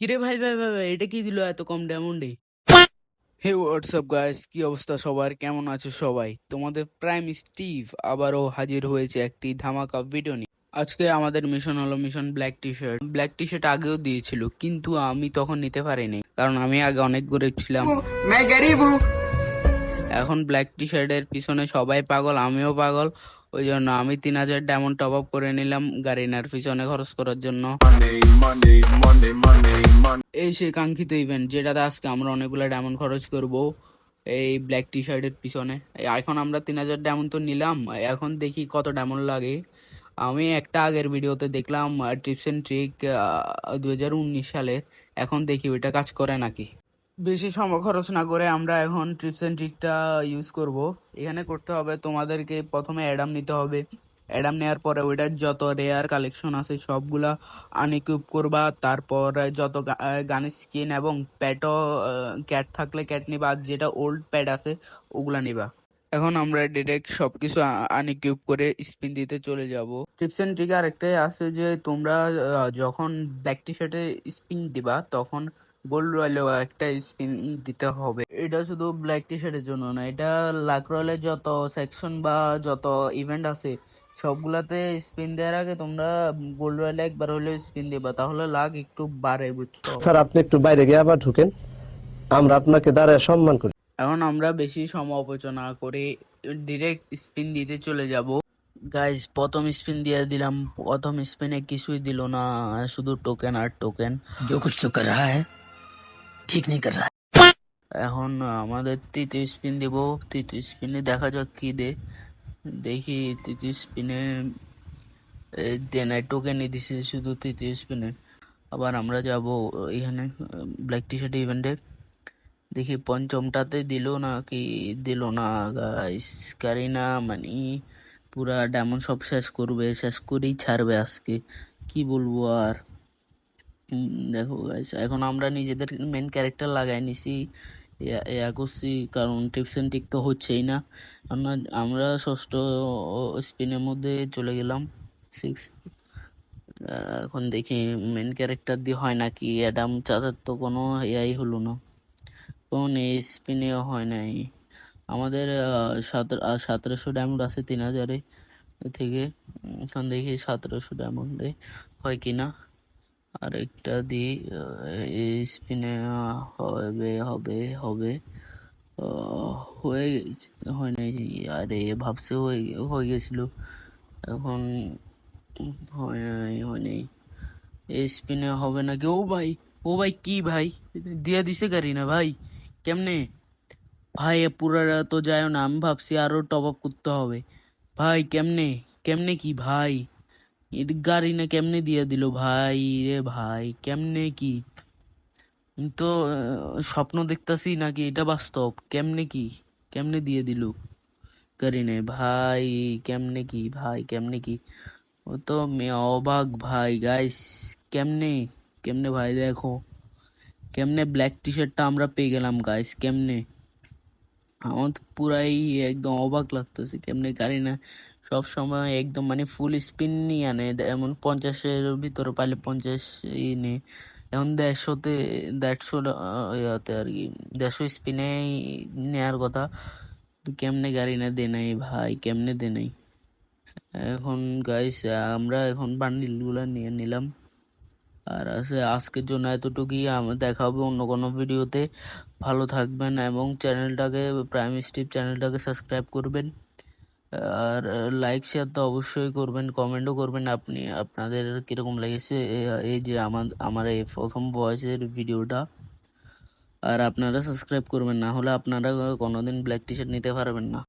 কিরে ভাই ভাই ভাই ভাই, এটা কি দিল এত কম ডায়মন্ডে? হে হোয়াটসঅ্যাপ গাইস, কি অবস্থা সবার, কেমন আছো সবাই? তোমাদের প্রাইম স্টিভ আবারও হাজির হয়েছে একটি ধামাকা ভিডিও নিয়ে। আজকে আমাদের মিশন হলো mission black T shirt. Black T shirt আগেও দিয়েছিল, কিন্তু আমি তখন নিতে পারিনি, কারণ আমি আগে অনেক গরিব ছিলাম। এখন ব্ল্যাক টি শার্টের পিছনে সবাই পাগল, আমিও পাগল। ওই জন্য আমি 3000 ডায়মন্ড টপ আপ করে নিলাম গারিনার পিছনে খরচ করার জন্য। এই সেই কাঙ্ক্ষিত ইভেন্ট, যেটাতে আজকে আমরা অনেকগুলো ডায়মন্ড খরচ করব এই ব্ল্যাক টি শার্টের পিছনে। এখন আমরা 3000 ডায়মন্ড তো নিলাম, এখন দেখি কত ডায়মন্ড লাগে। আমি একটা আগের ভিডিওতে দেখলাম টিপস এন্ড ট্রিক 2019 সালের, এখন দেখি ওইটা কাজ করে নাকি। বেশি সময় খরচ না করে আমরা এখন ট্রিপস এন্ড ট্রিকটা ইউজ করব। এখানে করতে হবে, তোমাদেরকে প্রথমে অ্যাডাম নিতে হবে। অ্যাডাম নেওয়ার পরে ওইটার যত রেয়ার কালেকশন আছে সবগুলা আনইকুইপ করবা। তারপর যত গানের স্কিন এবং প্যাটও, ক্যাট থাকলে ক্যাট নিবা, আর যেটা ওল্ড প্যাড আছে ওগুলা নিবা। এখন আমরা ডিরেক্ট সবকিছু আনইকুইপ করে স্পিন দিতে চলে যাব। টিপস এন্ড ট্রিক আরেকটাই আছে যে তোমরা যখন ব্ল্যাক টি শার্টে স্পিন দিবা তখন গোল্ড রয়্যালেও একটা স্পিন দিতে হবে। এটা শুধু ব্ল্যাক টি শার্টের জন্য না, এটা লাক রয়্যালে যত সেকশন বা যত ইভেন্ট আছে সবগুলাতে স্পিন দেওয়ার আগে তোমরা গোল্ড রয়্যালে একবার হলেও স্পিন দিবা, তাহলে লাক একটু বাড়ে, বুঝছো? স্যার, আপনি একটু বাইরে গিয়ে আবার ঢুকেন, আমরা আপনাকে দাঁড়ায় সম্মান করি। এখন আমরা বেশি সময় অপচয় না করে ডিরেক্ট স্পিন দিতে চলে যাব। গাইজ, প্রথম স্পিন দিয়ে দিলাম। প্রথম স্পিনে কিছুই দিল না, শুধু টোকেন আর টোকেন। जो कुछ तो कर रहा है ठीक नहीं कर रहा है। এখন আমাদের তৃতীয় স্পিন দিব। তৃতীয় স্পিনে দেখা যাক কি দে। দেখি তৃতীয় স্পিনে দেনায় টোকেনই দিছে শুধু তৃতীয় স্পিনে। আবার আমরা যাব এখানে ব্ল্যাক টি শার্ট ইভেন্টে, দেখি পঞ্চমটাতে দিল না কি দিল না। গাইস, কারিনা মানে পুরা ডায়মন্ড সব শেষ করবে, শেষ করেই ছাড়বে আজকে, কি বলবো আর। দেখো গাইস, এখন আমরা নিজেদের মেন ক্যারেক্টার লাগাই নিছি, ইয়া করছি, কারণ টিপস এন্ড ট্রিক তো হচ্ছেই না। আমরা ষষ্ঠ স্পিনের মধ্যে চলে গেলাম, 6। এখন দেখি মেন ক্যারেক্টার দিয়ে হয় নাকি। অ্যাডাম চাচার তো কোনো ইয়াই হলো না, কোন স্পিনেও হয় নাই। আমাদের 1700 ডায়মন্ড আছে 3000 থেকে। এখন দেখি 1700 ডায়মন্ডে হয় কিনা। আর একটা দিই, স্পিনে হবে হবে হবে। হয়ে হয় নাই। আরে ভাবছে হয়ে গেছিল, এখন হয় নাই। স্পিনে হবে নাকি? ও ভাই, ও ভাই, কি ভাই দিয়ে দিছে গাড়ি না ভাই, কেমনে ভাই? পুরা তো যায় না, আমি ভাবছি আরো টপ আপ করতে হবে। ভাই কেমনে কেমনে কি ভাই, গাড়ি না কেমনে দিয়ে দিল ভাই রে ভাই, কেমনে কি? আমি তো স্বপ্ন দেখতাছি নাকি এটা বাস্তব? কেমনে কি, কেমনে দিয়ে দিল গাড়ি নেই ভাই? কেমনে কি ভাই, কেমনে কি? ও তো অবাক ভাই। গাইস, কেমনে কেমনে ভাই, দেখো কেমনে ব্ল্যাক টি শার্টটা আমরা পেয়ে গেলাম গাইস, কেমনে? আমার তো পুরাই একদম অবাক লাগতেছে, কেমনে গাড়ি না সব সময় একদম মানে ফুল স্পিন নিয়ে আনে। এমন 50-এর ভিতরে পাইলে 50 নে, এখন 150-তে 150 ইয়াতে আর কি 150 স্পিনে নেওয়ার কথা, তো কেমনে গাড়ি না দে নাই ভাই, কেমনে দে নাই। এখন গাইস, আমরা এখন বান্ডিল গুলা নিয়ে নিলাম। আর আজকের জন্য এতটুকুই, দেখা হবে অন্য কোনো ভিডিওতে। ভালো থাকবেন এবং চ্যানেলটাকে, প্রাইম স্টিভ চ্যানেলটাকে সাবস্ক্রাইব করবেন। আর লাইক শেয়ার তো অবশ্যই করবেন, কমেন্টও করবেন আপনি আপনাদের কীরকম লেগেছে এই যে আমার এই প্রথম ভয়েসের ভিডিওটা। আর আপনারা সাবস্ক্রাইব করবেন, না হলে আপনারা কোনোদিন ব্ল্যাক টি শার্ট নিতে পারবেন না।